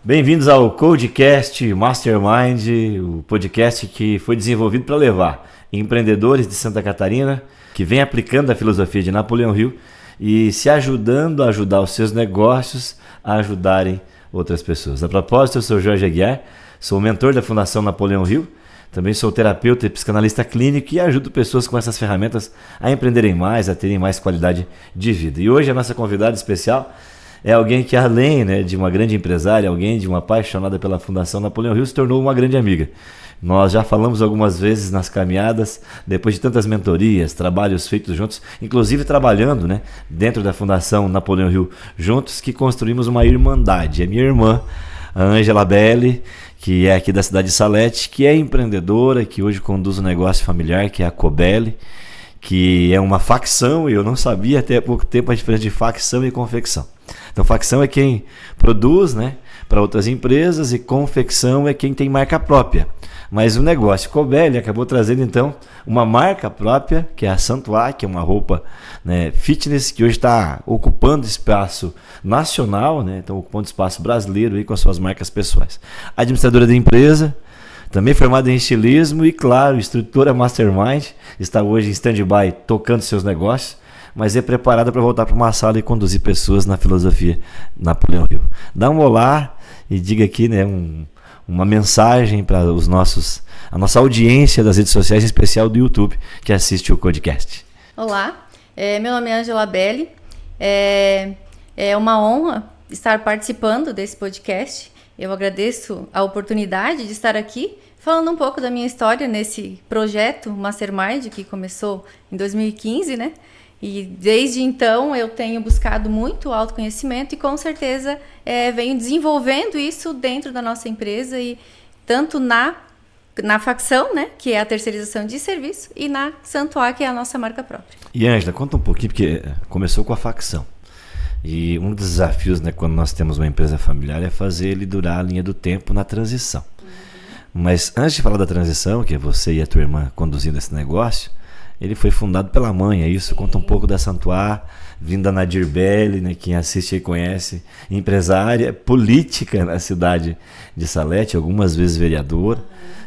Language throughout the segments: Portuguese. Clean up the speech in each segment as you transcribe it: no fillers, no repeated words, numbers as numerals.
Bem-vindos ao Codecast Mastermind, o podcast que foi desenvolvido para levar empreendedores de Santa Catarina que vêm aplicando a filosofia de Napoleão Hill e se ajudando a ajudar os seus negócios a ajudarem outras pessoas. A propósito, eu sou Jorge Aguiar, sou mentor da Fundação Napoleão Hill, também sou terapeuta e psicanalista clínico e ajudo pessoas com essas ferramentas a empreenderem mais, a terem mais qualidade de vida. E hoje a nossa convidada especial é alguém que, além de uma grande empresária, alguém de uma apaixonada pela Fundação Napoleão Hill, se tornou uma grande amiga. Nós já falamos algumas vezes nas caminhadas, depois de tantas mentorias, trabalhos feitos juntos, inclusive trabalhando dentro da Fundação Napoleão Hill juntos, que construímos uma irmandade. É minha irmã, a Ângela Belli, que é aqui da cidade de Salete, que é empreendedora, que hoje conduz um negócio familiar, que é a Cobelli, que é uma facção, e eu não sabia até há pouco tempo a diferença de facção e confecção. Então, facção é quem produz para outras empresas e confecção é quem tem marca própria. Mas o negócio Cobelli acabou trazendo, então, uma marca própria, que é a Santuá, que é uma roupa fitness, que hoje está ocupando espaço nacional, então ocupando espaço brasileiro aí com as suas marcas pessoais. Administradora da empresa, também formada em estilismo e, claro, instrutora Mastermind, está hoje em stand-by tocando seus negócios, mas é preparada para voltar para uma sala e conduzir pessoas na filosofia Napoleão Hill. Dá um olá e diga aqui uma mensagem para a nossa audiência das redes sociais, em especial do YouTube, que assiste o podcast. Olá, meu nome é Ângela Belli, é uma honra estar participando desse podcast. Eu agradeço a oportunidade de estar aqui falando um pouco da minha história nesse projeto Mastermind, que começou em 2015, E desde então eu tenho buscado muito autoconhecimento e com certeza venho desenvolvendo isso dentro da nossa empresa e tanto na facção, que é a terceirização de serviço, e na Santuá, que é a nossa marca própria. E Ângela, conta um pouquinho, porque começou com a facção. E um dos desafios, quando nós temos uma empresa familiar, é fazer ele durar a linha do tempo na transição. Mas antes de falar da transição, que é você e a tua irmã conduzindo esse negócio, ele foi fundado pela mãe, é isso? Conta um pouco da Santuá, vindo da Nadir Belli, quem assiste e conhece, empresária, política na cidade de Salete, algumas vezes vereadora,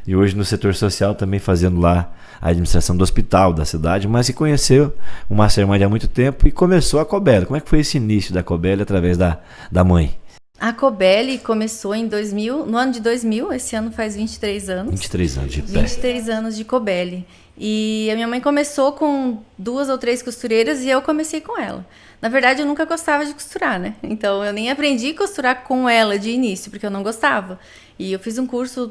e hoje no setor social também fazendo lá a administração do hospital da cidade, mas que conheceu o Mastermind há muito tempo e começou a Cobelli. Como é que foi esse início da Cobelli através da mãe? A Cobelli começou no ano de 2000, esse ano faz 23 anos. 23 anos de pé. 23 anos de Cobelli. E a minha mãe começou com 2 ou 3 costureiras e eu comecei com ela. Na verdade, eu nunca gostava de costurar, Então, eu nem aprendi a costurar com ela de início, porque eu não gostava. E eu fiz um curso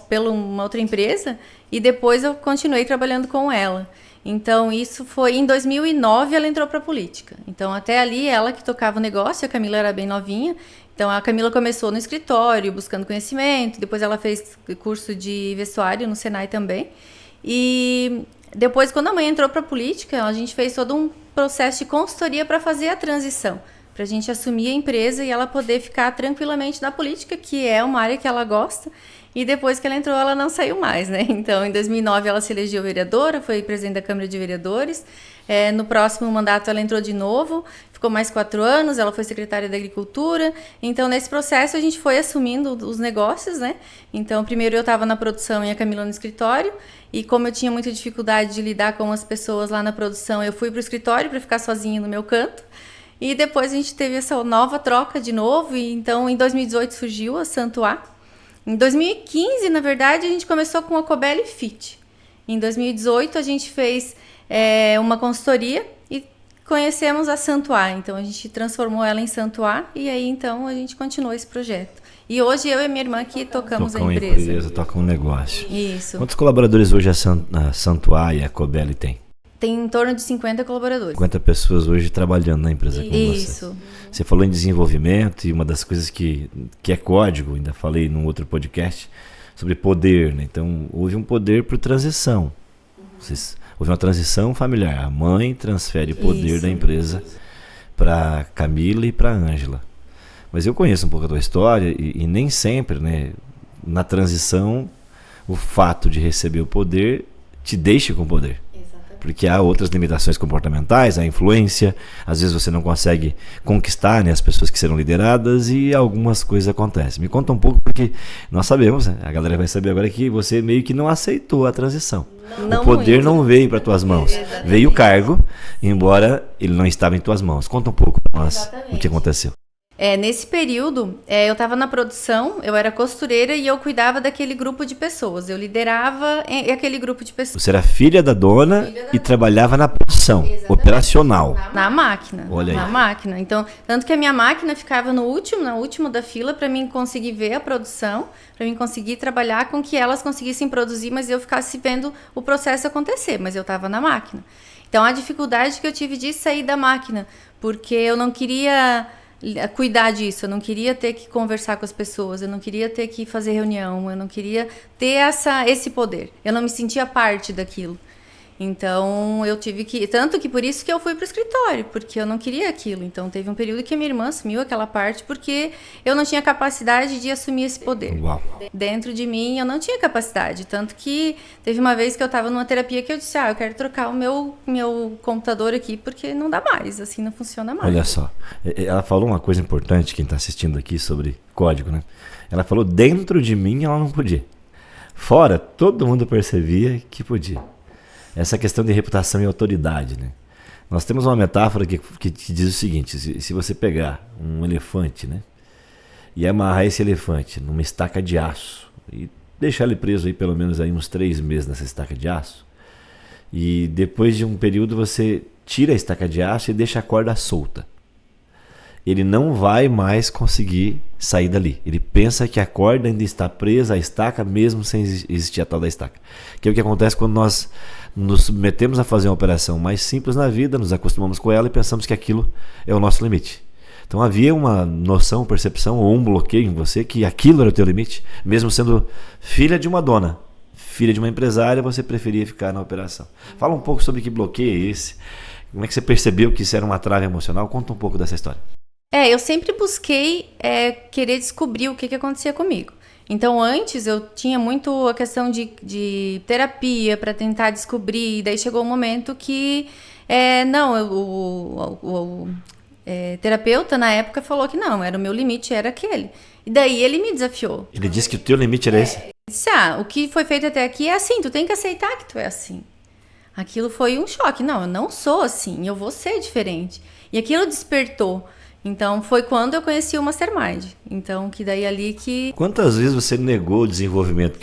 pela uma outra empresa e depois eu continuei trabalhando com ela. Então, isso foi em 2009, ela entrou para a política. Então, até ali, ela que tocava o negócio, a Camila era bem novinha. Então, a Camila começou no escritório, buscando conhecimento. Depois, ela fez curso de vestuário no Senai também. E depois, quando a mãe entrou para a política, a gente fez todo um processo de consultoria para fazer a transição, para a gente assumir a empresa e ela poder ficar tranquilamente na política, que é uma área que ela gosta. E depois que ela entrou, ela não saiu mais, Então, em 2009, ela se elegeu vereadora, foi presidente da Câmara de Vereadores. No próximo mandato, ela entrou de novo, ficou mais 4 anos, ela foi secretária da Agricultura. Então, nesse processo, a gente foi assumindo os negócios, Então, primeiro eu estava na produção e a Camila no escritório. E como eu tinha muita dificuldade de lidar com as pessoas lá na produção, eu fui para o escritório para ficar sozinha no meu canto. E depois a gente teve essa nova troca de novo. E então, em 2018, surgiu a Santuá. Em 2015, na verdade, a gente começou com a Cobelli Fit. Em 2018, a gente fez uma consultoria e conhecemos a Santuá. Então, a gente transformou ela em Santuá e aí, então, a gente continuou esse projeto. E hoje, eu e minha irmã aqui tocamos a empresa. Toca um negócio. Isso. Quantos colaboradores hoje a Santuá e a Cobelli tem? Tem em torno de 50 colaboradores. 50 pessoas hoje trabalhando na empresa com você. Isso. Você falou em desenvolvimento e uma das coisas que é código, ainda falei num outro podcast, sobre poder. Então, houve um poder por transição. Houve uma transição familiar. A mãe transfere o poder da empresa para Camila e para Ângela. Mas eu conheço um pouco a tua história e nem sempre, na transição, o fato de receber o poder te deixa com poder. Porque há outras limitações comportamentais, a influência, às vezes você não consegue conquistar, né, as pessoas que serão lideradas e algumas coisas acontecem. Me conta um pouco, porque nós sabemos, né, a galera vai saber agora que você meio que não aceitou a transição. Não o poder muito. não veio para tuas mãos. Exatamente. Veio o cargo, embora ele não estava em tuas mãos. Conta um pouco para nós Exatamente. o que aconteceu. Nesse período, eu estava na produção, eu era costureira e eu cuidava daquele grupo de pessoas. Eu liderava aquele grupo de pessoas. Você era filha da dona e trabalhava na produção, operacional. Na máquina. Olha aí. Na máquina. Então, tanto que a minha máquina ficava no último da fila para mim conseguir ver a produção, para mim conseguir trabalhar com que elas conseguissem produzir, mas eu ficasse vendo o processo acontecer, mas eu estava na máquina. Então, a dificuldade que eu tive de sair da máquina, porque eu não queria cuidar disso, eu não queria ter que conversar com as pessoas, eu não queria ter que fazer reunião, eu não queria ter esse poder, eu não me sentia parte daquilo. Então eu tive que, tanto que por isso que eu fui pro escritório, porque eu não queria aquilo. Então teve um período que a minha irmã assumiu aquela parte porque eu não tinha capacidade de assumir esse poder. Uau. Dentro de mim eu não tinha capacidade, tanto que teve uma vez que eu estava numa terapia que eu disse, eu quero trocar o meu computador aqui porque não dá mais, assim não funciona mais. Olha só, ela falou uma coisa importante, quem está assistindo aqui, sobre código, né? Ela falou, dentro de mim ela não podia. Fora, todo mundo percebia que podia. Essa questão de reputação e autoridade, né? Nós temos uma metáfora que diz o seguinte, se você pegar um elefante, né? E amarrar esse elefante numa estaca de aço e deixar ele preso aí pelo menos aí uns 3 meses nessa estaca de aço, e depois de um período você tira a estaca de aço e deixa a corda solta. Ele não vai mais conseguir sair dali. Ele pensa que a corda ainda está presa à estaca, mesmo sem existir a tal da estaca. Que é o que acontece quando nós nos metemos a fazer uma operação mais simples na vida, nos acostumamos com ela e pensamos que aquilo é o nosso limite. Então havia uma noção, percepção ou um bloqueio em você que aquilo era o teu limite, mesmo sendo filha de uma dona, filha de uma empresária, você preferia ficar na operação. Fala um pouco sobre que bloqueio é esse, como é que você percebeu que isso era uma trave emocional, conta um pouco dessa história. Eu sempre busquei querer descobrir o que acontecia comigo. Então, antes eu tinha muito a questão de terapia para tentar descobrir. Daí chegou um momento que, o terapeuta na época falou que não, era o meu limite, era aquele. E daí ele me desafiou. Ele disse que o teu limite era esse? Ele disse, o que foi feito até aqui é assim, tu tem que aceitar que tu é assim. Aquilo foi um choque. Não, eu não sou assim, eu vou ser diferente. E aquilo despertou. Então, foi quando eu conheci o Mastermind. Então, que daí ali que... Quantas vezes você negou o desenvolvimento?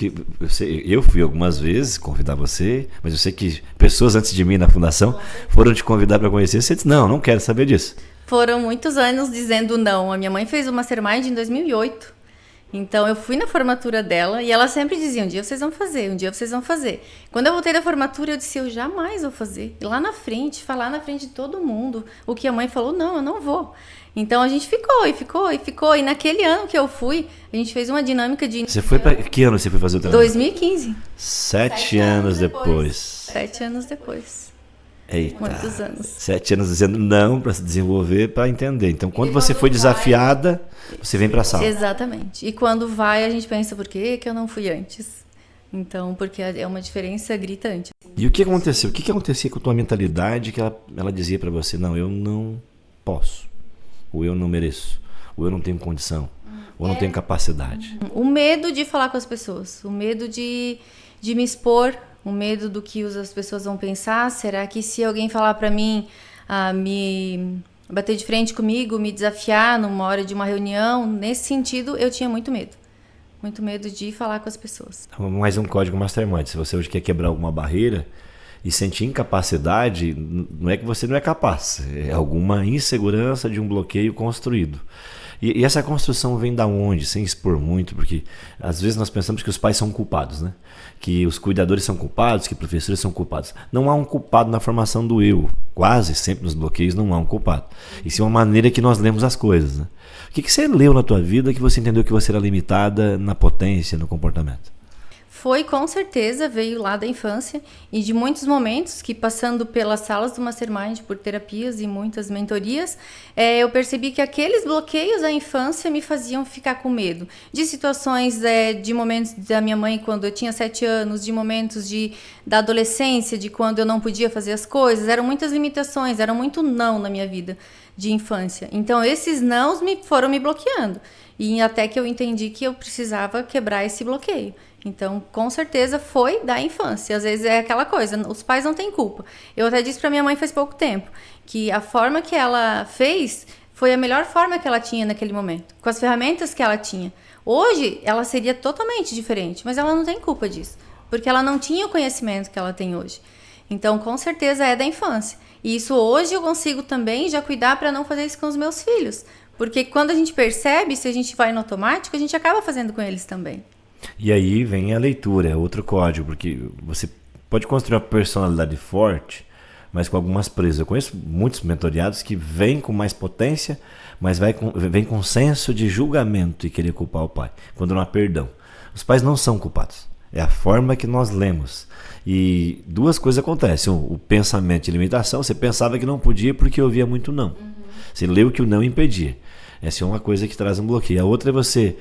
Eu fui algumas vezes convidar você, mas eu sei que pessoas antes de mim na fundação foram te convidar para conhecer. Você disse, não quero saber disso. Foram muitos anos dizendo não. A minha mãe fez o Mastermind em 2008. Então, eu fui na formatura dela e ela sempre dizia, um dia vocês vão fazer, um dia vocês vão fazer. Quando eu voltei da formatura, eu disse, eu jamais vou fazer. E lá na frente, falar na frente de todo mundo. O que a mãe falou, não, eu não vou. Então, a gente ficou. E naquele ano que eu fui, a gente fez uma dinâmica de... Você foi para que ano você foi fazer o treinamento? 2015. 7 anos depois. 7 anos depois. Eita. Muitos anos. 7 anos dizendo não para se desenvolver, para entender. Então, quando você foi desafiada, você vem para a sala. Exatamente. E quando vai, a gente pensa, por que eu não fui antes? Então, porque é uma diferença gritante. E o que aconteceu? O que acontecia com a tua mentalidade que ela dizia para você, não, eu não posso, ou eu não mereço, ou eu não tenho condição, ou eu não tenho capacidade? O medo de falar com as pessoas, o medo de me expor, o medo do que as pessoas vão pensar. Será que se alguém falar para mim, me bater de frente comigo, me desafiar numa hora de uma reunião, nesse sentido eu tinha muito medo. Muito medo de falar com as pessoas. Mais um código Mastermind. Se você hoje quer quebrar alguma barreira e sentir incapacidade, não é que você não é capaz, é alguma insegurança de um bloqueio construído. E essa construção vem da onde? Sem expor muito, porque às vezes nós pensamos que os pais são culpados, né? Que os cuidadores são culpados, que professores são culpados. Não há um culpado na formação do eu. Quase sempre nos bloqueios não há um culpado. Isso é uma maneira que nós lemos as coisas, né? O que você leu na tua vida que você entendeu que você era limitada na potência, no comportamento? foi, com certeza, veio lá da infância e de muitos momentos que, passando pelas salas do Mastermind, por terapias e muitas mentorias, eu percebi que aqueles bloqueios da infância me faziam ficar com medo. De situações, de momentos da minha mãe quando eu tinha 7 anos, de momentos da adolescência, de quando eu não podia fazer as coisas. Eram muitas limitações, era muito não na minha vida de infância. Então, esses nãos foram me bloqueando. E até que eu entendi que eu precisava quebrar esse bloqueio. Então, com certeza, foi da infância. Às vezes é aquela coisa, os pais não têm culpa. Eu até disse pra minha mãe faz pouco tempo, que a forma que ela fez foi a melhor forma que ela tinha naquele momento, com as ferramentas que ela tinha. Hoje, ela seria totalmente diferente, mas ela não tem culpa disso, porque ela não tinha o conhecimento que ela tem hoje. Então, com certeza, é da infância. E isso hoje eu consigo também já cuidar para não fazer isso com os meus filhos. Porque quando a gente percebe, se a gente vai no automático, a gente acaba fazendo com eles também. E aí vem a leitura, é outro código, porque você pode construir uma personalidade forte, mas com algumas presas. Eu conheço muitos mentoriados que vêm com mais potência, mas vem com senso de julgamento e querer culpar o pai, quando não há perdão. Os pais não são culpados, é a forma que nós lemos. E duas coisas acontecem, o pensamento de limitação, você pensava que não podia porque ouvia muito não. Você leu que o não impedia. Essa é uma coisa que traz um bloqueio. A outra é você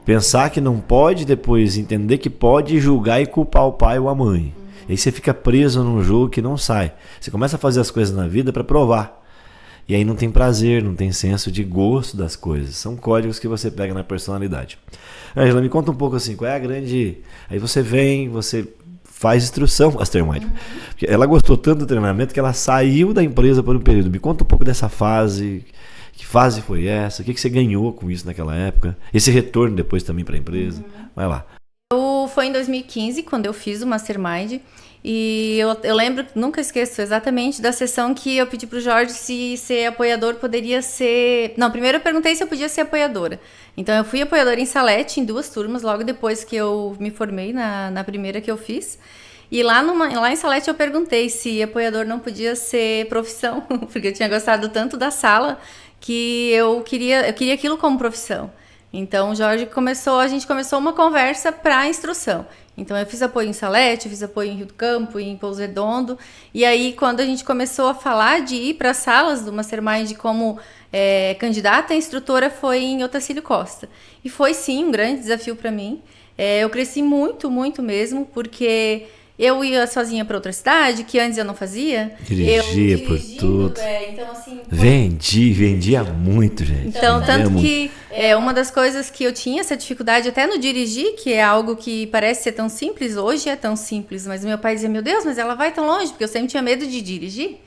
pensar que não pode, depois entender que pode, julgar e culpar o pai ou a mãe. Aí você fica preso num jogo que não sai. Você começa a fazer as coisas na vida para provar. E aí não tem prazer, não tem senso de gosto das coisas. São códigos que você pega na personalidade. Ângela, me conta um pouco assim, qual é a grande... Aí você faz instrução Mastermind. Ela gostou tanto do treinamento que ela saiu da empresa por um período. Me conta um pouco dessa fase. Que fase foi essa? O que você ganhou com isso naquela época? Esse retorno depois também para a empresa. Vai lá. Foi em 2015, quando eu fiz o Mastermind. E eu lembro, nunca esqueço exatamente, da sessão que eu pedi pro Jorge se ser apoiador poderia ser... Não, primeiro eu perguntei se eu podia ser apoiadora. Então eu fui apoiadora em Salete, em 2 turmas, logo depois que eu me formei na primeira que eu fiz. E lá em Salete eu perguntei se apoiador não podia ser profissão, porque eu tinha gostado tanto da sala que eu queria aquilo como profissão. Então o Jorge a gente começou uma conversa para instrução. Então eu fiz apoio em Salete, eu fiz apoio em Rio do Campo, em Pouso Redondo. E aí quando a gente começou a falar de ir para as salas do Mastermind como candidata a instrutora, foi em Otacílio Costa. E foi sim um grande desafio para mim. Eu cresci muito, muito mesmo, porque eu ia sozinha para outra cidade, que antes eu não fazia. Dirigia por tudo. Então, assim, vendia muito, gente. Então, tanto que uma das coisas que eu tinha essa dificuldade até no dirigir, que é algo que parece ser tão simples, hoje é tão simples, mas meu pai dizia, meu Deus, mas ela vai tão longe, porque eu sempre tinha medo de dirigir.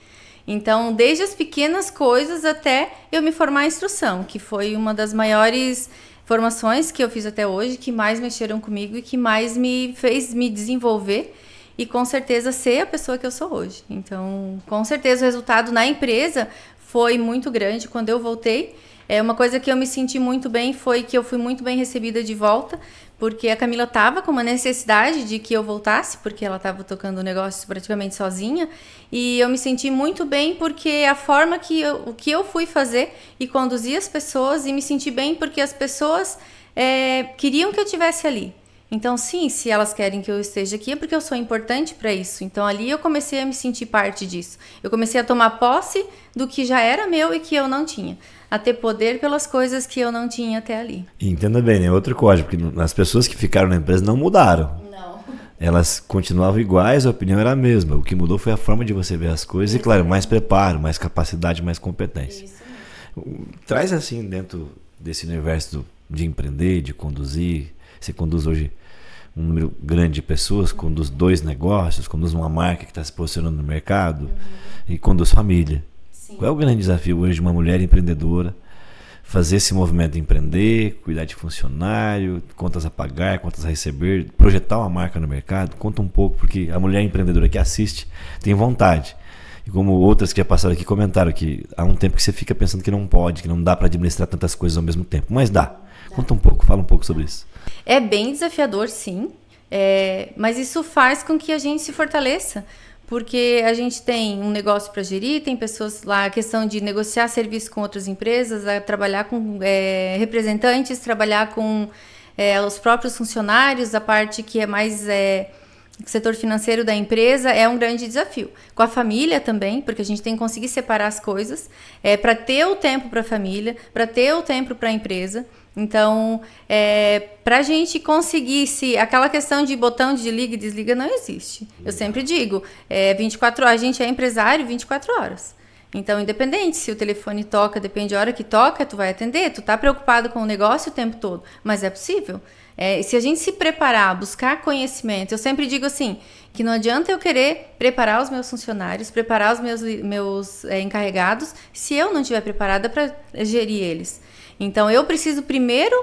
Então, desde as pequenas coisas até eu me formar em instrução, que foi uma das maiores formações que eu fiz até hoje, que mais mexeram comigo e que mais me fez me desenvolver e com certeza ser a pessoa que eu sou hoje. Então, com certeza o resultado na empresa foi muito grande quando eu voltei. Uma coisa que eu me senti muito bem foi que eu fui muito bem recebida de volta, porque a Camila estava com uma necessidade de que eu voltasse, porque ela estava tocando o negócio praticamente sozinha, e eu me senti muito bem porque a forma o que eu fui fazer e conduzir as pessoas, e me senti bem porque as pessoas queriam que eu estivesse ali. Então, sim, se elas querem que eu esteja aqui é porque eu sou importante para isso. Então, ali eu comecei a me sentir parte disso. Eu comecei a tomar posse do que já era meu e que eu não tinha. A ter poder pelas coisas que eu não tinha até ali. Entenda bem, né? Outro código, porque as pessoas que ficaram na empresa não mudaram. Não. Elas continuavam iguais, a opinião era a mesma. O que mudou foi a forma de você ver as coisas. E, claro, mais preparo, mais capacidade, mais competência. Isso. Traz assim, dentro desse universo de empreender, de conduzir. Você conduz hoje um número grande de pessoas, conduz 2 negócios, conduz uma marca que está se posicionando no mercado e conduz família. Sim. Qual é o grande desafio hoje de uma mulher empreendedora? Fazer esse movimento de empreender, cuidar de funcionário, contas a pagar, contas a receber, projetar uma marca no mercado. Conta um pouco, porque a mulher empreendedora que assiste tem vontade. E como outras que já passaram aqui comentaram que há um tempo que você fica pensando que não pode, que não dá para administrar tantas coisas ao mesmo tempo. Mas dá. Conta um pouco, fala um pouco sobre isso. É bem desafiador, sim, mas isso faz com que a gente se fortaleça, porque a gente tem um negócio para gerir, tem pessoas lá, a questão de negociar serviço com outras empresas, a trabalhar com representantes, trabalhar com os próprios funcionários, a parte que é mais setor financeiro da empresa é um grande desafio. Com a família também, porque a gente tem que conseguir separar as coisas, para ter o tempo para a família, para ter o tempo para a empresa. Então, para a gente conseguir, aquela questão de botão de liga e desliga não existe. Eu sempre digo, 24 horas, a gente é empresário 24 horas. Então, independente se o telefone toca, depende da hora que toca, tu vai atender, tu tá preocupado com o negócio o tempo todo, mas é possível. Se a gente se preparar, buscar conhecimento, eu sempre digo assim, que não adianta eu querer preparar os meus funcionários, preparar os meus encarregados, se eu não estiver preparada para gerir eles. Então, eu preciso primeiro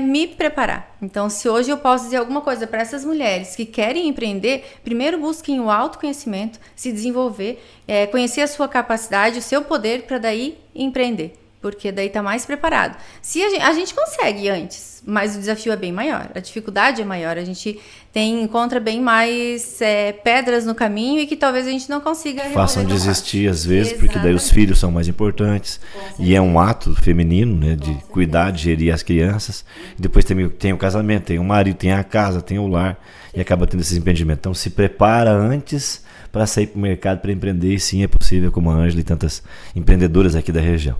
me preparar. Então, se hoje eu posso dizer alguma coisa para essas mulheres que querem empreender, primeiro busquem o autoconhecimento, se desenvolver, conhecer a sua capacidade, o seu poder para daí empreender. Porque daí tá mais preparado. Se a gente consegue antes, mas o desafio é bem maior, a dificuldade é maior, a gente encontra bem mais pedras no caminho e que talvez a gente não consiga façam desistir às vezes, porque daí os filhos são mais importantes e é um ato feminino, né, de cuidar, de gerir as crianças. E depois tem o casamento, tem o marido, tem a casa, tem o lar e acaba tendo esses impedimentos. Então se prepara antes para sair para o mercado, para empreender, e sim, é possível, como a Ângela e tantas empreendedoras aqui da região.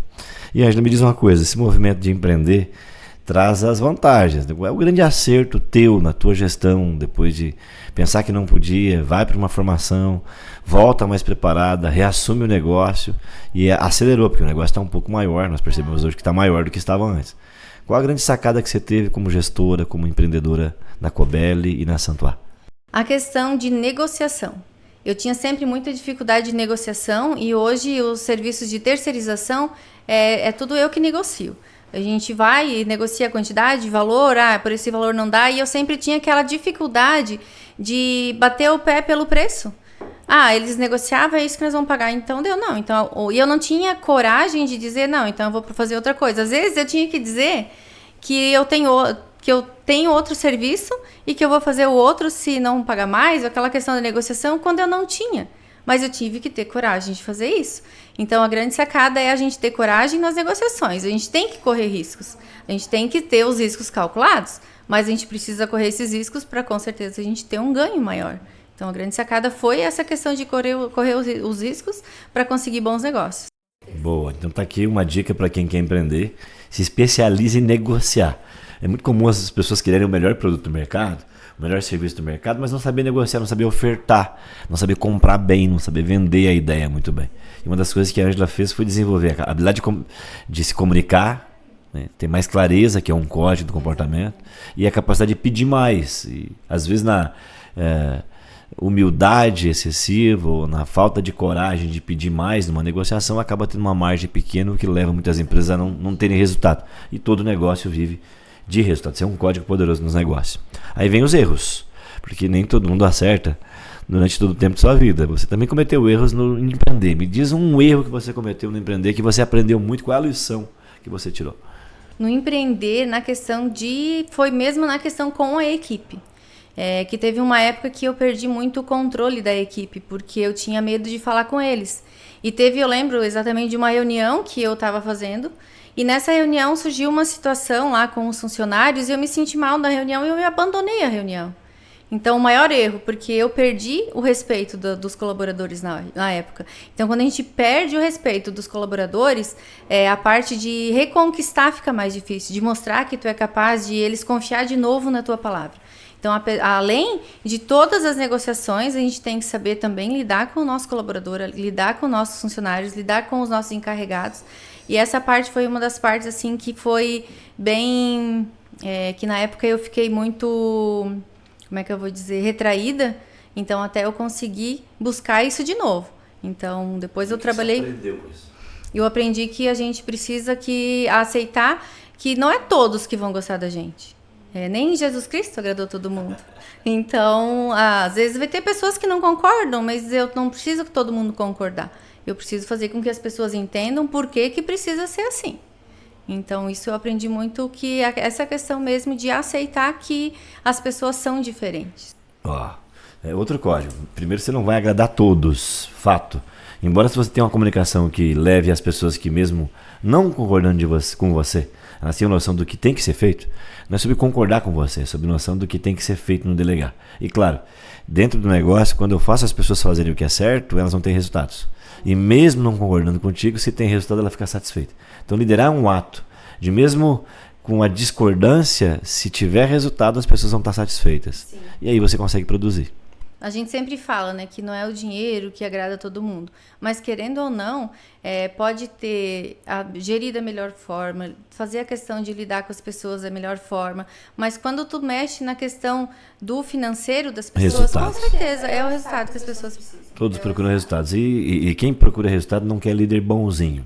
E Ângela, me diz uma coisa, esse movimento de empreender traz as vantagens. É o grande acerto teu na tua gestão, depois de pensar que não podia, vai para uma formação, volta mais preparada, reassume o negócio e acelerou, porque o negócio está um pouco maior, nós percebemos hoje que está maior do que estava antes. Qual a grande sacada que você teve como gestora, como empreendedora na Cobeli e na Santuá? A questão de negociação. Eu tinha sempre muita dificuldade de negociação e hoje os serviços de terceirização é tudo eu que negocio. A gente vai e negocia a quantidade, valor, por esse valor não dá, e eu sempre tinha aquela dificuldade de bater o pé pelo preço. Eles negociavam, é isso que nós vamos pagar, então deu não. Então, e eu não tinha coragem de dizer não, então eu vou fazer outra coisa. Às vezes eu tinha que dizer que eu tenho outro serviço e que eu vou fazer o outro se não pagar mais, aquela questão da negociação, quando eu não tinha. Mas eu tive que ter coragem de fazer isso. Então, a grande sacada é a gente ter coragem nas negociações. A gente tem que correr riscos. A gente tem que ter os riscos calculados, mas a gente precisa correr esses riscos para, com certeza, a gente ter um ganho maior. Então, a grande sacada foi essa questão de correr os riscos para conseguir bons negócios. Boa. Então, tá aqui uma dica para quem quer empreender. Se especialize em negociar. É muito comum as pessoas quererem o melhor produto do mercado, o melhor serviço do mercado, mas não saber negociar, não saber ofertar, não saber comprar bem, não saber vender a ideia muito bem. E uma das coisas que a Ângela fez foi desenvolver a habilidade de se comunicar, né, ter mais clareza, que é um código do comportamento, e a capacidade de pedir mais. E, às vezes na humildade excessiva ou na falta de coragem de pedir mais numa negociação, acaba tendo uma margem pequena, o que leva muitas empresas a não terem resultado. E todo negócio vive de resultado. Isso é um código poderoso nos negócios. Aí vem os erros, porque nem todo mundo acerta durante todo o tempo de sua vida. Você também cometeu erros no empreender. Me diz um erro que você cometeu no empreender, que você aprendeu muito, qual é a lição que você tirou? No empreender, foi mesmo na questão com a equipe. Que teve uma época que eu perdi muito o controle da equipe, porque eu tinha medo de falar com eles. E eu lembro exatamente de uma reunião que eu estava fazendo, e nessa reunião surgiu uma situação lá com os funcionários e eu me senti mal na reunião e eu abandonei a reunião. Então, o maior erro, porque eu perdi o respeito dos colaboradores na época. Então, quando a gente perde o respeito dos colaboradores, a parte de reconquistar fica mais difícil, de mostrar que tu é capaz de eles confiar de novo na tua palavra. Então, além de todas as negociações, a gente tem que saber também lidar com o nosso colaborador, lidar com os nossos funcionários, lidar com os nossos encarregados. E essa parte foi uma das partes assim que foi bem... que na época eu fiquei muito... como é que eu vou dizer? Retraída. Então, até eu conseguir buscar isso de novo. Então, depois eu trabalhei... Você aprendeu com isso? Eu aprendi que a gente precisa aceitar que não é todos que vão gostar da gente. Nem Jesus Cristo agradou todo mundo. Então, às vezes vai ter pessoas que não concordam, mas eu não preciso que todo mundo concordar. Eu preciso fazer com que as pessoas entendam por que precisa ser assim. Então, isso eu aprendi muito, que essa questão mesmo de aceitar que as pessoas são diferentes. Outro código. Primeiro, você não vai agradar todos, fato. Embora se você tenha uma comunicação que leve as pessoas que mesmo não concordando com você, elas tenham noção do que tem que ser feito, não é sobre concordar com você, é sobre noção do que tem que ser feito no delegar. E claro, dentro do negócio, quando eu faço as pessoas fazerem o que é certo, elas não têm resultados. E mesmo não concordando contigo, se tem resultado, ela fica satisfeita. Então liderar é um ato de mesmo com a discordância, se tiver resultado, as pessoas vão estar satisfeitas. Sim. E aí você consegue produzir. A gente sempre fala, né, que não é o dinheiro que agrada todo mundo, mas querendo ou não, pode ter gerido da melhor forma, fazer a questão de lidar com as pessoas da melhor forma, mas quando tu mexe na questão do financeiro das pessoas, resultados. Com certeza é o resultado que as pessoas precisam. Todos procuram resultados e quem procura resultado não quer líder bonzinho.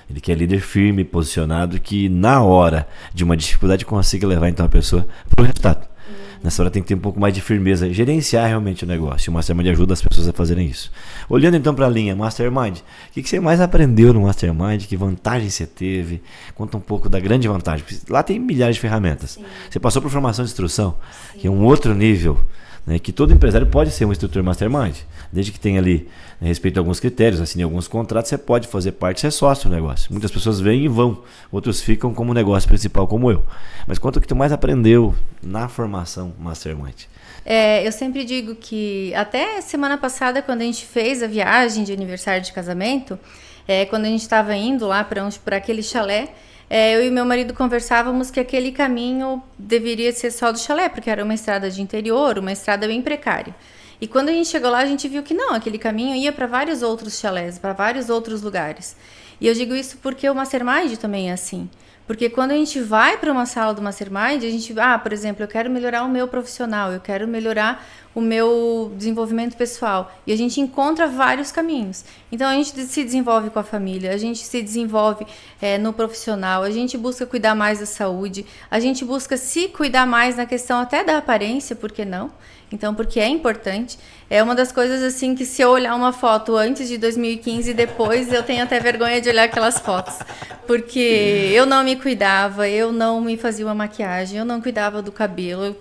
Ele quer líder firme, posicionado, que na hora de uma dificuldade consiga levar então a pessoa para o resultado. Nessa hora tem que ter um pouco mais de firmeza, gerenciar realmente o negócio. O Mastermind ajuda as pessoas a fazerem isso. Olhando então para a linha Mastermind, o que você mais aprendeu no Mastermind? Que vantagem você teve? Conta um pouco da grande vantagem. Lá tem milhares de ferramentas. Sim. Você passou por formação de instrução, sim, que é um outro nível, né, que todo empresário pode ser um instrutor Mastermind, desde que tenha ali, né, respeito a alguns critérios, assine alguns contratos, você pode fazer parte, ser sócio do negócio. Muitas pessoas vêm e vão, outros ficam como negócio principal, como eu. Mas conta o que tu mais aprendeu na formação Mastermind. Eu sempre digo que até semana passada, quando a gente fez a viagem de aniversário de casamento, quando a gente estava indo lá para aquele chalé, eu e meu marido conversávamos que aquele caminho deveria ser só do chalé, porque era uma estrada de interior, uma estrada bem precária. E quando a gente chegou lá, a gente viu que não, aquele caminho ia para vários outros chalés, para vários outros lugares. E eu digo isso porque o Mastermind também é assim. Porque quando a gente vai para uma sala do Mastermind, a gente, por exemplo, eu quero melhorar o meu profissional, eu quero melhorar o meu desenvolvimento pessoal. E a gente encontra vários caminhos. Então, a gente se desenvolve com a família, a gente se desenvolve no profissional, a gente busca cuidar mais da saúde, a gente busca se cuidar mais na questão até da aparência, por que não? Então, porque é importante. É uma das coisas assim que se eu olhar uma foto antes de 2015 e depois, eu tenho até vergonha de olhar aquelas fotos. Porque eu não me cuidava, eu não me fazia uma maquiagem, eu não cuidava do cabelo,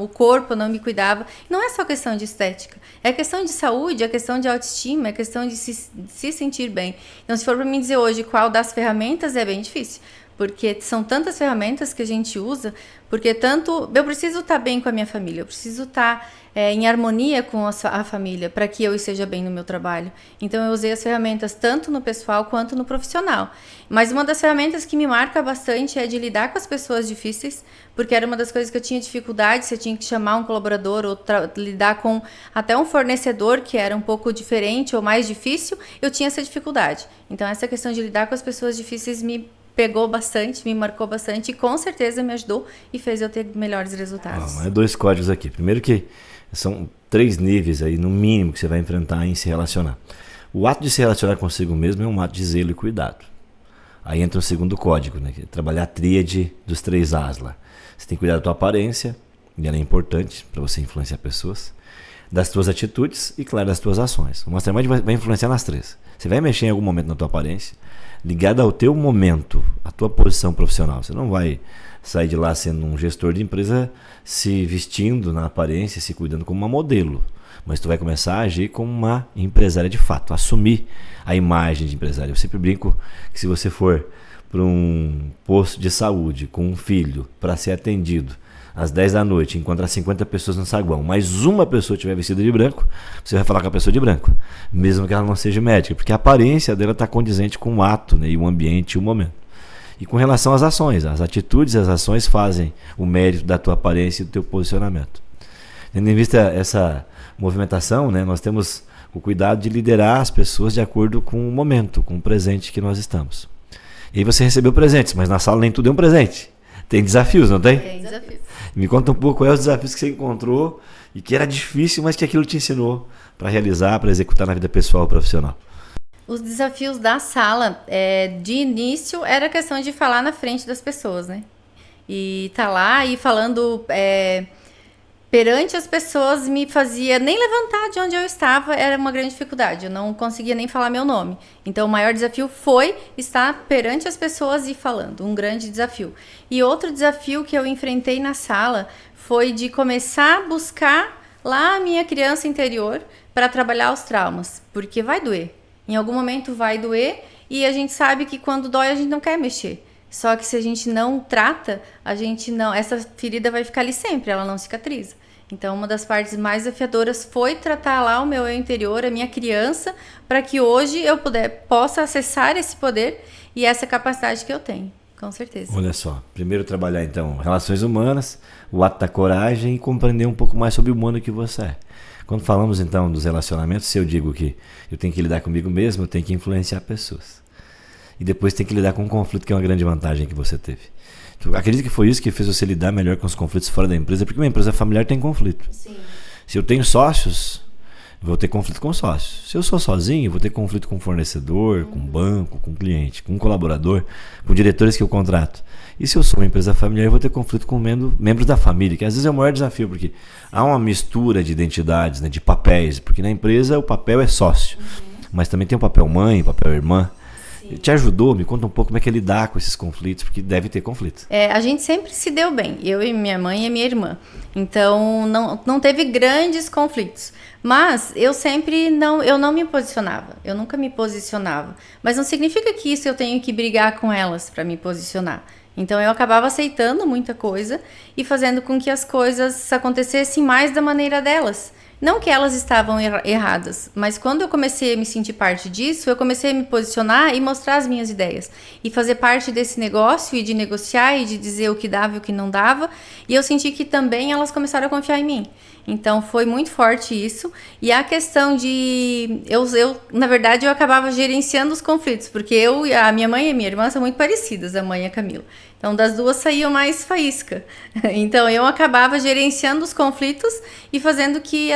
o corpo eu não me cuidava. Não é só questão de estética, é questão de saúde, é questão de autoestima, é questão de se sentir bem. Então, se for para mim dizer hoje qual das ferramentas, é bem difícil. Porque são tantas ferramentas que a gente usa, porque eu preciso estar bem com a minha família, eu preciso estar em harmonia com a família, para que eu esteja bem no meu trabalho. Então eu usei as ferramentas tanto no pessoal quanto no profissional. Mas uma das ferramentas que me marca bastante é de lidar com as pessoas difíceis, porque era uma das coisas que eu tinha dificuldade, você tinha que chamar um colaborador ou lidar com até um fornecedor que era um pouco diferente ou mais difícil, eu tinha essa dificuldade. Então essa questão de lidar com as pessoas difíceis me pegou bastante, me marcou bastante e com certeza me ajudou e fez eu ter melhores resultados. É 2 códigos aqui. Primeiro que são 3 níveis aí, no mínimo, que você vai enfrentar em se relacionar. O ato de se relacionar consigo mesmo é um ato de zelo e cuidado. Aí entra o segundo código, né? Que é trabalhar a tríade dos 3 As lá. Você tem que cuidar da tua aparência, e ela é importante para você influenciar pessoas, das tuas atitudes e, claro, das tuas ações. O Mastermind vai influenciar nas 3. Você vai mexer em algum momento na tua aparência, ligada ao teu momento, à tua posição profissional. Você não vai sair de lá sendo um gestor de empresa se vestindo na aparência, se cuidando como uma modelo. Mas tu vai começar a agir como uma empresária de fato, assumir a imagem de empresária. Eu sempre brinco que se você for para um posto de saúde com um filho para ser atendido às 10 da noite, encontrar 50 pessoas no saguão, mas uma pessoa estiver vestida de branco, você vai falar com a pessoa de branco, mesmo que ela não seja médica, porque a aparência dela está condizente com o ato, né, e o ambiente e o momento. E com relação às ações, as atitudes e as ações fazem o mérito da tua aparência e do teu posicionamento. Tendo em vista essa movimentação, né, nós temos o cuidado de liderar as pessoas de acordo com o momento, com o presente que nós estamos. E aí você recebeu presentes, mas na sala nem tudo é um presente. Tem desafios, não tem? Tem desafios. Me conta um pouco quais os desafios que você encontrou e que era difícil, mas que aquilo te ensinou para realizar, para executar na vida pessoal e profissional. Os desafios da sala, de início, era a questão de falar na frente das pessoas, né? E tá lá e falando perante as pessoas me fazia nem levantar de onde eu estava, era uma grande dificuldade, eu não conseguia nem falar meu nome. Então o maior desafio foi estar perante as pessoas e falando, um grande desafio. E outro desafio que eu enfrentei na sala foi de começar a buscar lá a minha criança interior para trabalhar os traumas, porque vai doer. Em algum momento vai doer e a gente sabe que quando dói a gente não quer mexer. Só que se a gente não trata, essa ferida vai ficar ali sempre, ela não cicatriza. Então, uma das partes mais desafiadoras foi tratar lá o meu eu interior, a minha criança, para que hoje eu possa acessar esse poder e essa capacidade que eu tenho, com certeza. Olha só, primeiro trabalhar então relações humanas, o ato da coragem e compreender um pouco mais sobre o humano que você é. Quando falamos então dos relacionamentos, se eu digo que eu tenho que lidar comigo mesmo, eu tenho que influenciar pessoas. E depois tem que lidar com um conflito, que é uma grande vantagem que você teve. Tu acredita que foi isso que fez você lidar melhor com os conflitos fora da empresa? Porque uma empresa familiar tem conflito. Sim. Se eu tenho sócios, vou ter conflito com sócios. Se eu sou sozinho, vou ter conflito com fornecedor, com banco, com cliente, com colaborador, com diretores que eu contrato. E se eu sou uma empresa familiar, eu vou ter conflito com membros da família, que às vezes é o maior desafio, porque há uma mistura de identidades, né, de papéis, porque na empresa o papel é sócio, mas também tem o papel mãe, papel irmã. Te ajudou? Me conta um pouco como é que é lidar com esses conflitos, porque deve ter conflito. A gente sempre se deu bem, eu e minha mãe e minha irmã. Então, não teve grandes conflitos. Mas eu não me posicionava, eu nunca me posicionava. Mas não significa que isso eu tenho que brigar com elas para me posicionar. Então, eu acabava aceitando muita coisa e fazendo com que as coisas acontecessem mais da maneira delas. Não que elas estavam erradas, mas quando eu comecei a me sentir parte disso, eu comecei a me posicionar e mostrar as minhas ideias. E fazer parte desse negócio e de negociar e de dizer o que dava e o que não dava. E eu senti que também elas começaram a confiar em mim. Então foi muito forte isso. E a questão de... na verdade, eu acabava gerenciando os conflitos, porque a minha mãe e a minha irmã são muito parecidas, a mãe e a Camila. Então, das duas saíam mais faísca. Então, eu acabava gerenciando os conflitos e fazendo que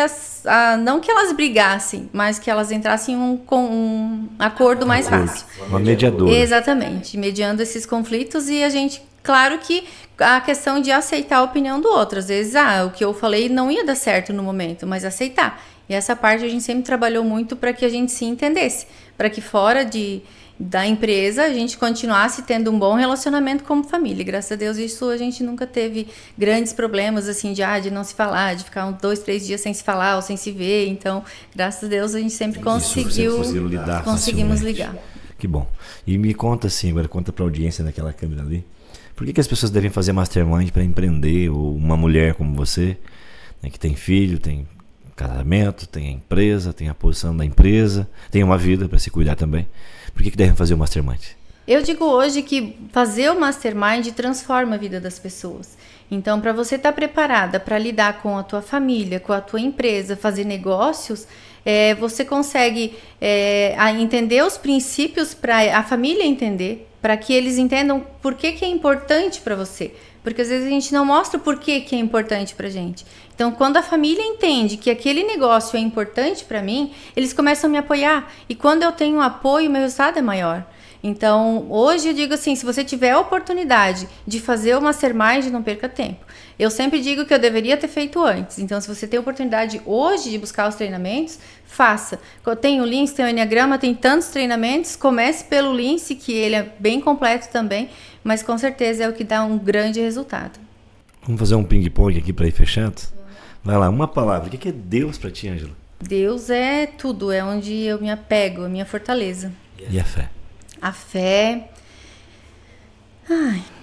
não que elas brigassem, mas que elas entrassem com um acordo mais fácil. Uma mediadora. Exatamente, mediando esses conflitos e a gente... Claro que a questão de aceitar a opinião do outro. Às vezes, o que eu falei não ia dar certo no momento, mas aceitar. E essa parte a gente sempre trabalhou muito para que a gente se entendesse. Para que fora da empresa, a gente continuasse tendo um bom relacionamento como família. Graças a Deus, isso a gente nunca teve grandes problemas, assim, de não se falar, de ficar 2, 3 dias sem se falar ou sem se ver. Então, graças a Deus, a gente sempre conseguimos ligar. Que bom. E me conta assim, agora conta para a audiência naquela câmera ali, por que as pessoas devem fazer mastermind para empreender? Ou uma mulher como você, né, que tem filho, tem casamento, tem a empresa, tem a posição da empresa, tem uma vida para se cuidar também. Por que devem fazer o mastermind? Eu digo hoje que fazer o mastermind transforma a vida das pessoas. Então, para você estar preparada para lidar com a tua família, com a tua empresa, fazer negócios, você consegue entender os princípios para a família entender, para que eles entendam por que é importante para você. Porque às vezes a gente não mostra o porquê que é importante pra gente. Então, quando a família entende que aquele negócio é importante pra mim, eles começam a me apoiar. E quando eu tenho apoio, meu resultado é maior. Então, hoje eu digo assim, se você tiver a oportunidade de fazer o mastermind, não perca tempo. Eu sempre digo que eu deveria ter feito antes. Então, se você tem a oportunidade hoje de buscar os treinamentos, faça. Tem o Lince, tem o Enneagrama, tem tantos treinamentos. Comece pelo Lince, que ele é bem completo também, mas com certeza é o que dá um grande resultado. Vamos fazer um ping-pong aqui para ir fechando? Vai lá, uma palavra. O que é Deus para ti, Ângela? Deus é tudo, é onde eu me apego, a minha fortaleza. E a fé? A fé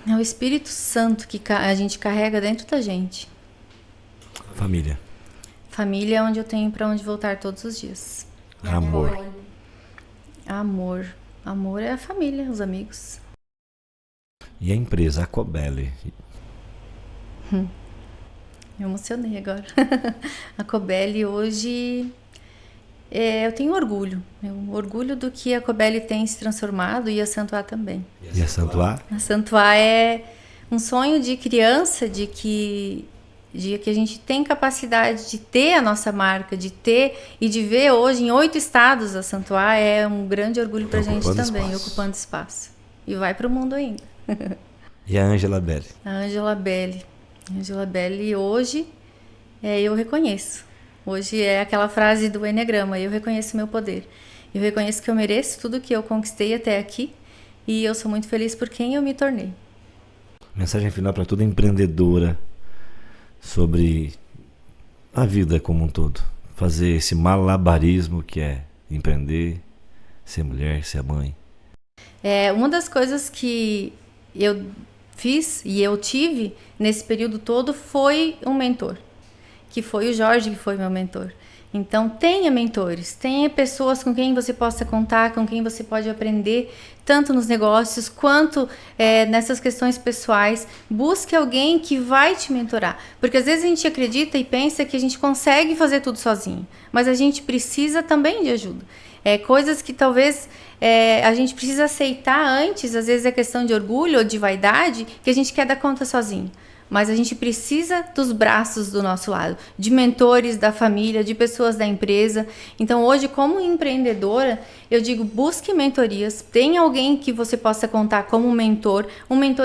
é o Espírito Santo que a gente carrega dentro da gente. Família? Família é onde eu tenho para onde voltar todos os dias. Amor? Amor é a família, os amigos. E a empresa, a Cobelli? Me emocionei agora. A Cobelli hoje... eu tenho orgulho. Orgulho do que a Cobelli tem se transformado e a Santuá também. E a Santuá? A Santuá é um sonho de criança, de que a gente tem capacidade de ter a nossa marca, de ter e de ver hoje em 8 estados a Santuá é um grande orgulho pra gente também, ocupando espaço. E vai pro mundo ainda. E a Ângela Belli? A Ângela Belli. Ângela Belli hoje eu reconheço. Hoje é aquela frase do Enneagrama, eu reconheço meu poder. Eu reconheço que eu mereço tudo que eu conquistei até aqui e eu sou muito feliz por quem eu me tornei. Mensagem final para toda empreendedora sobre a vida como um todo. Fazer esse malabarismo que é empreender, ser mulher, ser mãe? Uma das coisas que eu fiz e eu tive nesse período todo foi um mentor, que foi o Jorge, que foi meu mentor. Então, tenha mentores, tenha pessoas com quem você possa contar, com quem você pode aprender, tanto nos negócios quanto nessas questões pessoais. Busque alguém que vai te mentorar, porque às vezes a gente acredita e pensa que a gente consegue fazer tudo sozinho, mas a gente precisa também de ajuda. Coisas que talvez a gente precisa aceitar antes, às vezes é questão de orgulho ou de vaidade, que a gente quer dar conta sozinho. Mas a gente precisa dos braços do nosso lado, de mentores da família, de pessoas da empresa. Então hoje, como empreendedora, eu digo, busque mentorias, tenha alguém que você possa contar como um mentor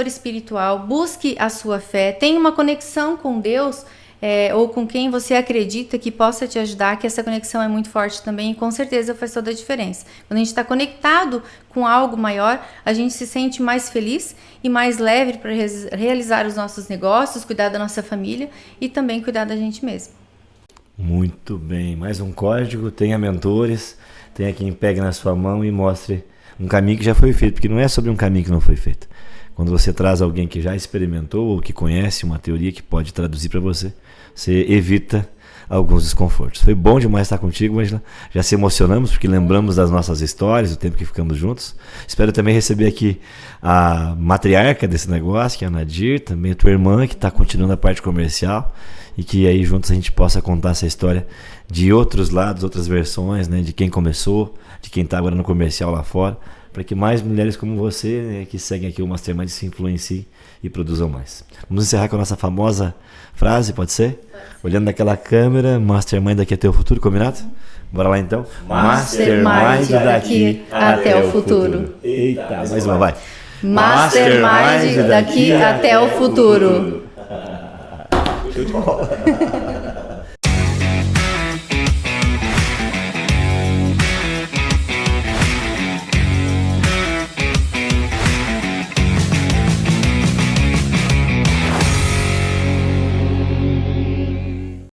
espiritual, busque a sua fé, tenha uma conexão com Deus, ou com quem você acredita que possa te ajudar, que essa conexão é muito forte também e com certeza faz toda a diferença. Quando a gente está conectado com algo maior, a gente se sente mais feliz e mais leve para realizar os nossos negócios, cuidar da nossa família e também cuidar da gente mesmo. Muito bem, mais um código, tenha mentores, tenha quem pegue na sua mão e mostre um caminho que já foi feito, porque não é sobre um caminho que não foi feito. Quando você traz alguém que já experimentou ou que conhece uma teoria que pode traduzir para você, você evita alguns desconfortos. Foi bom demais estar contigo, Angela. Já se emocionamos porque lembramos das nossas histórias, do tempo que ficamos juntos. Espero também receber aqui a matriarca desse negócio, que é a Nadir, também a tua irmã, que está continuando a parte comercial, e que aí juntos a gente possa contar essa história de outros lados, outras versões, né, de quem começou, de quem está agora no comercial lá fora, para que mais mulheres como você, né, que seguem aqui o Mastermind, se influenciem e produzam mais. Vamos encerrar com a nossa famosa frase, pode ser? Olhando naquela câmera, Mastermind daqui até o futuro, combinado? Bora lá então? Mastermind daqui até o futuro. Eita, mais uma, vai. Mastermind daqui até o futuro. Show de bola.